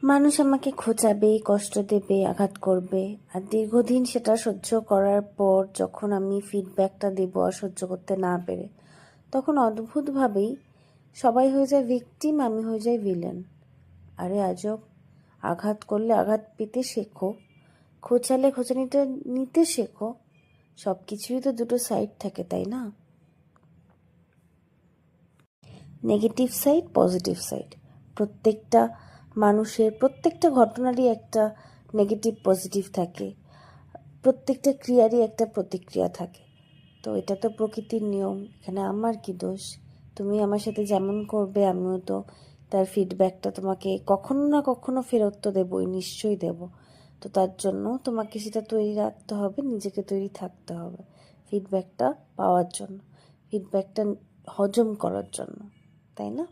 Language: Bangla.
মানুষ আমাকে খোঁচাবে, কষ্ট দেবে, আঘাত করবে, আর দীর্ঘদিন সেটা সহ্য করার পর যখন আমি ফিডব্যাকটা দেবো আর সহ্য করতে না পেরে, তখন অদ্ভুতভাবেই সবাই হয়ে যায় ভিকটিম, আমি হয়ে যাই ভিলেন। আরে আজব! আঘাত করলে আঘাত পেতে শেখো, খোঁচালে খোঁচানিটা নিতে শেখো। সব কিছুই তো দুটো সাইড থাকে, তাই না? Negative side, positive side. প্রত্যেকটা মানুষের প্রত্যেকটা ঘটনারই একটা নেগেটিভ পজিটিভ থাকে, প্রত্যেকটা ক্রিয়ারই একটা প্রতিক্রিয়া থাকে। তো এটা তো প্রকৃতির নিয়ম, এখানে আমার কি দোষ? তুমি আমার সাথে যেমন করবে আমিও তো তার ফিডব্যাকটা তোমাকে কখনো না কখনো ফেরত তো দেবই, নিশ্চয়ই দেব। তো তার জন্য তোমাকে সেটা তৈরি রাখতে হবে, নিজেকে তৈরি থাকতে হবে ফিডব্যাকটা পাওয়ার জন্য, ফিডব্যাকটা হজম করার জন্য, তাই না?